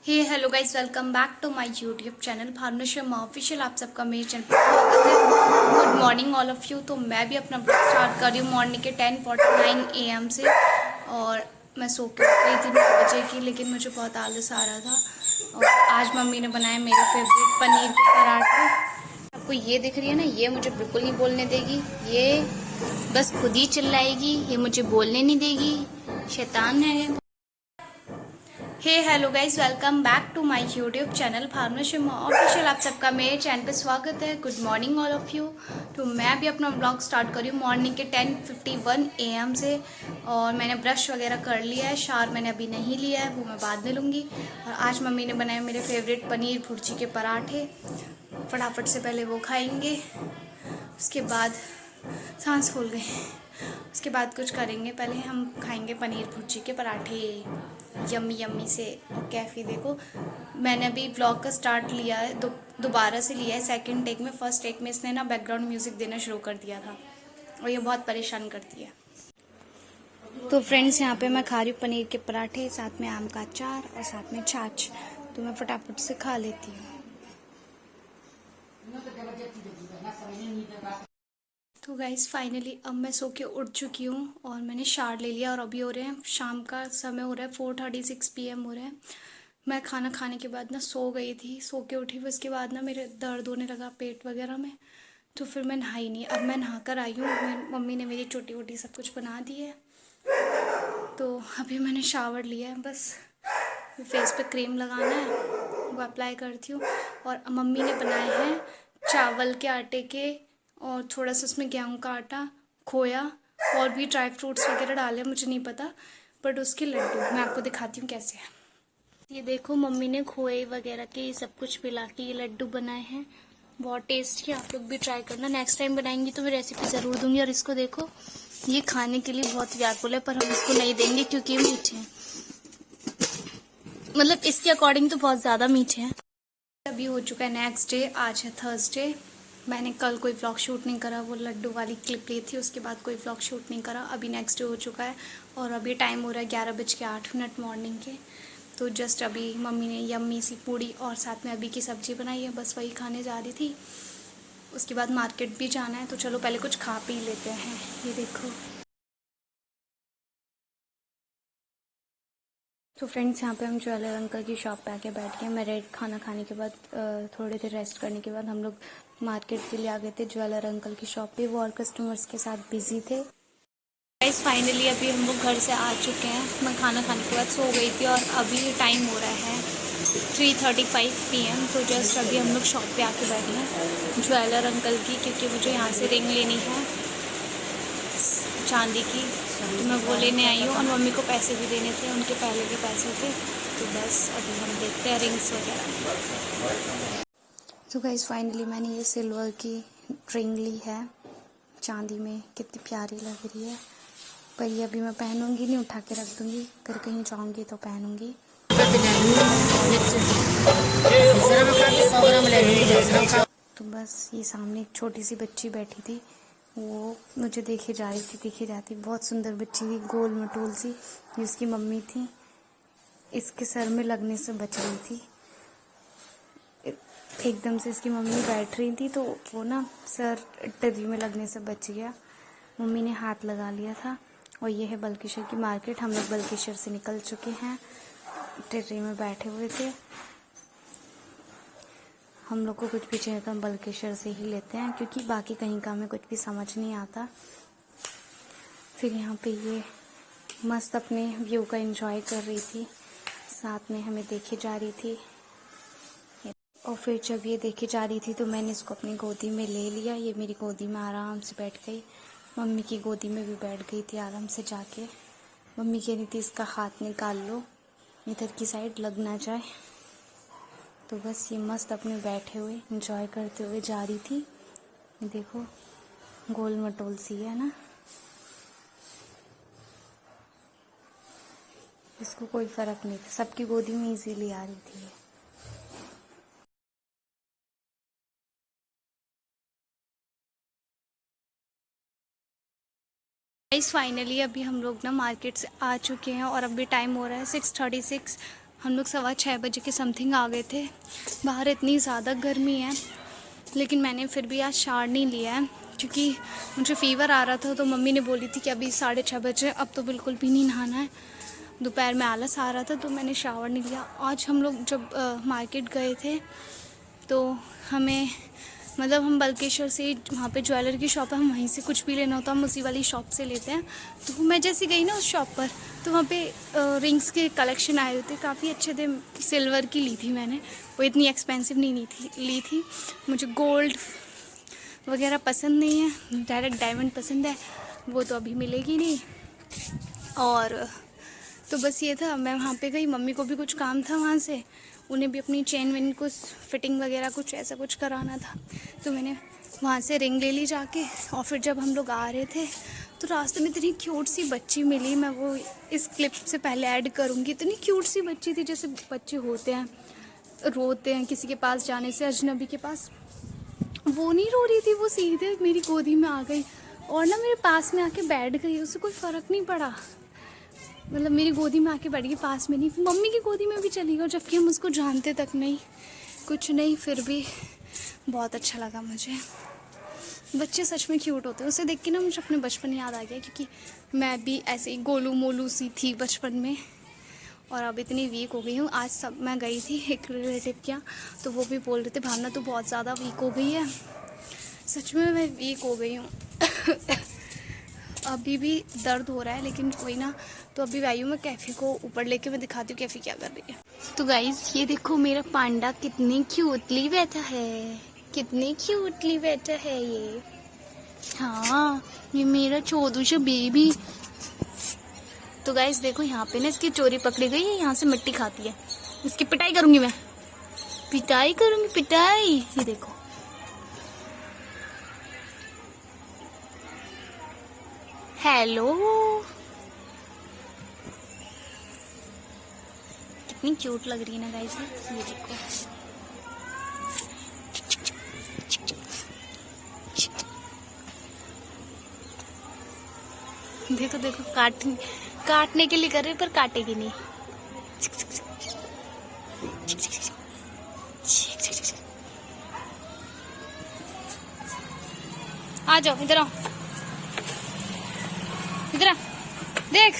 Hey hello guys, welcome back to my YouTube channel Bhavna Sharma official. आप सबका मेरे channel पर स्वागत है। Good morning all of you. तो मैं भी अपना ब्लॉग स्टार्ट कर रही हूँ मॉर्निंग के 10:49 AM से। और मैं सो के उठ गई थी 9 बजे की, लेकिन मुझे बहुत आलस आ रहा था। और आज मम्मी ने बनाया मेरे फेवरेट पनीर के पराठे। आपको ये दिख रही है ना, ये मुझे बिल्कुल नहीं बोलने देगी। ये बस खुद ही चिल्लाएगी, ये मुझे बोलने नहीं देगी, शैतान है। Hey hello guys, welcome back to my YouTube channel Bhavna Sharma official. आप सबका मेरे चैनल पे स्वागत है। Good morning all of you. तो मैं भी अपना ब्लॉग स्टार्ट कर रही हूँ मॉर्निंग के 10:51 AM से। और मैंने ब्रश वगैरह कर लिया है। शावर मैंने अभी नहीं लिया है, वो मैं बाद में लूँगी। और आज मम्मी ने बनाए मेरे फेवरेट पनीर भुर्जी के पराठे। फटाफट से पहले वो खाएंगे, उसके बाद सांस फूल गई। उसके बाद कुछ करेंगे, पहले हम खाएंगे पनीर भुर्जी के पराठे यम्मी यम्मी से। और कैफ़ी देखो, मैंने अभी व्लॉग का स्टार्ट लिया है, दोबारा से लिया है सेकंड टेक में। फर्स्ट टेक में इसने ना बैकग्राउंड म्यूज़िक देना शुरू कर दिया था, और ये बहुत परेशान करती है। तो फ्रेंड्स, यहाँ पे मैं खा रही हूँ पनीर के पराठे, साथ में आम का अचार और साथ में छाछ। तो मैं फटाफट से खा लेती हूँ। तो गाइस, फाइनली अब मैं सो के उठ चुकी हूँ और मैंने शावर ले लिया। और अभी हो रहे हैं शाम का समय, हो रहा है 4:36 PM हो रहा है। मैं खाना खाने के बाद ना सो गई थी, सो के उठी, फिर उसके बाद ना मेरे दर्द होने लगा पेट वगैरह में। तो फिर मैं नहाई नहीं। अब मैं नहा कर आई हूँ। मम्मी ने मेरी छोटी वोटी सब कुछ बना दी है। तो अभी मैंने शावर लिया है, बस फेस पे क्रीम लगाना है, वो अप्लाई करती हूँ। और मम्मी ने बनाए हैं चावल के आटे के, और थोड़ा सा उसमें गेहूं का आटा, खोया, और भी ड्राई फ्रूट्स वगैरह डाले, मुझे नहीं पता, बट उसके लड्डू मैं आपको दिखाती हूँ कैसे है। ये देखो, मम्मी ने खोए वगैरह के सब कुछ मिला के ये लड्डू बनाए हैं। बहुत टेस्टी है, आप लोग भी ट्राई करना। नेक्स्ट टाइम बनाएंगी तो मैं रेसिपी ज़रूर दूंगी। और इसको देखो, ये खाने के लिए बहुत व्याकुल है, पर हम इसको नहीं देंगे क्योंकि ये मीठे हैं। मतलब इसके अकॉर्डिंग तो बहुत ज़्यादा मीठे हैं। अभी हो चुका है नेक्स्ट डे, आज है थर्सडे। मैंने कल कोई व्लॉग शूट नहीं करा, वो लड्डू वाली क्लिप ली थी, उसके बाद कोई व्लॉग शूट नहीं करा। अभी नेक्स्ट डे हो चुका है और अभी टाइम हो रहा है 11:08 मॉर्निंग के। तो जस्ट अभी मम्मी ने यम्मी सी पूड़ी और साथ में अभी की सब्ज़ी बनाई है, बस वही खाने जा रही थी। उसके बाद मार्केट भी जाना है, तो चलो पहले कुछ खा पी लेते हैं। ये देखो। तो फ्रेंड्स, यहाँ पे हम ज्वेलर अंकल की शॉप पे आके बैठ गए। मैं खाना खाने के बाद थोड़ी देर रेस्ट करने के बाद हम लोग मार्केट के लिए आ गए थे ज्वेलर अंकल की शॉप पे। वो और कस्टमर्स के साथ बिजी थे। गाइस, फाइनली अभी हम लोग घर से आ चुके हैं। मैं खाना खाने के बाद सो गई थी और अभी टाइम हो रहा है 3:35 PM। तो जस्ट अभी हम लोग शॉप पे आके बैठे हैं ज्वेलर अंकल की, क्योंकि मुझे यहाँ से रिंग लेनी है चांदी की। तो मैं वो लेने आई हूँ और मम्मी को पैसे भी देने थे, उनके पहले के पैसे थे। तो बस अभी हम देखते हैं रिंग्स वगैरह। तो गाइस, फाइनली मैंने ये सिल्वर की रिंग ली है चांदी में। कितनी प्यारी लग रही है, पर ये अभी मैं पहनूंगी नहीं, उठा के रख दूंगी, फिर कहीं जाऊंगी तो पहनूंगी। तो बस ये सामने एक छोटी सी बच्ची बैठी थी, वो मुझे देखे जा रही थी, देखे जाती। बहुत सुंदर बच्ची थी, गोल मटोल सी। ये उसकी मम्मी थी, इसके सर में लगने से बच रही थी। एकदम से इसकी मम्मी बैठ रही थी, तो वो ना सर टिर्री में लगने से बच गया। मम्मी ने हाथ लगा लिया था। और ये है बल्किशर की मार्केट। हम लोग बल्किशर से निकल चुके हैं, टिर्री में बैठे हुए थे। हम लोग को कुछ भी चाहिए तो हम बल्किशर से ही लेते हैं, क्योंकि बाकी कहीं का हमें कुछ भी समझ नहीं आता। फिर यहाँ पे ये मस्त अपने व्यू का एंजॉय कर रही थी, साथ में हमें देखे जा रही थी। और फिर जब ये देखे जा रही थी तो मैंने इसको अपनी गोदी में ले लिया। ये मेरी गोदी में आराम से बैठ गई, मम्मी की गोदी में भी बैठ गई थी आराम से जाके। मम्मी कह रही थी इसका हाथ निकाल लो, इधर की साइड लग ना जाए। तो बस ये मस्त अपने बैठे हुए एंजॉय करते हुए जा रही थी। देखो, गोल मटोल सी है ना, इसको कोई फर्क नहीं था, सबकी गोदी में इजीली आ रही थी। गाइस, फाइनली अभी हम लोग ना मार्केट से आ चुके हैं और अभी टाइम हो रहा है 6:36। हम लोग 6:15 के समथिंग आ गए थे। बाहर इतनी ज़्यादा गर्मी है, लेकिन मैंने फिर भी आज शावर नहीं लिया है क्योंकि मुझे फ़ीवर आ रहा था। तो मम्मी ने बोली थी कि अभी 6:30 बजे, अब तो बिल्कुल भी नहीं नहाना है। दोपहर में आलस आ रहा था तो मैंने शावर नहीं लिया। आज हम लोग जब मार्केट गए थे तो हमें मतलब हम बल्केश्वर से, वहाँ पे ज्वेलर की शॉप है, हम वहीं से कुछ भी लेना होता है हम उसी वाली शॉप से लेते हैं। तो मैं जैसे गई ना उस शॉप पर, तो वहाँ पे रिंग्स के कलेक्शन आए हुए थे, काफ़ी अच्छे थे। सिल्वर की ली थी मैंने, वो इतनी एक्सपेंसिव नहीं ली थी। मुझे गोल्ड वगैरह पसंद नहीं है, डायरेक्ट डायमंड पसंद है, वो तो अभी मिलेगी नहीं। और तो बस ये था, मैं वहाँ पे गई, मम्मी को भी कुछ काम था वहाँ से, उन्हें भी अपनी चेन वेन को फिटिंग वगैरह कुछ ऐसा कुछ कराना था। तो मैंने वहाँ से रिंग ले ली जाके। और फिर जब हम लोग आ रहे थे तो रास्ते में इतनी क्यूट सी बच्ची मिली, मैं वो इस क्लिप से पहले ऐड करूँगी। इतनी क्यूट सी बच्ची थी, जैसे बच्चे होते हैं, रोते हैं किसी के पास जाने से, अजनबी के पास। वो नहीं रो रही थी, वो सीधे मेरी गोदी में आ गई और ना मेरे पास में आके बैठ गई। उससे कोई फ़र्क नहीं पड़ा, मतलब मेरी गोदी में आके बैठ गई, पास में नहीं। मम्मी की गोदी में भी चली गई, जबकि हम उसको जानते तक नहीं, कुछ नहीं। फिर भी बहुत अच्छा लगा मुझे। बच्चे सच में क्यूट होते हैं, उसे देख के ना मुझे अपने बचपन याद आ गया, क्योंकि मैं भी ऐसे ही गोलू मोलू सी थी बचपन में, और अब इतनी वीक हो गई हूँ। आज सब मैं गई थी एक रिलेटिव के यहाँ, तो वो भी बोल रहे थे भावना तो बहुत ज़्यादा वीक हो गई है। सच में मैं वीक हो गई हूँ। अभी भी दर्द हो रहा है, लेकिन कोई ना। तो अभी आई हूँ मैं कैफ़ी को ऊपर लेके, मैं दिखाती हूँ कैफ़ी क्या कर रही है। तो गाइज ये देखो मेरा पांडा कितनी क्यूटली बैठा है, कितनी क्यूटली बैठा है ये। हाँ, ये मेरा छोटू सा बेबी। तो गाइज देखो यहाँ पे ना इसकी चोरी पकड़ी गई है, यहाँ से मिट्टी खाती है। इसकी पिटाई करूँगी मैं, पिटाई करूँगी, पिटाई। ये देखो हेलो, कितनी क्यूट लग रही है ना गाइस। ये देखो, देखो देखो काटने के लिए कर रही है, पर काटेगी नहीं। आ जाओ, इधर आओ, इधर आ, देख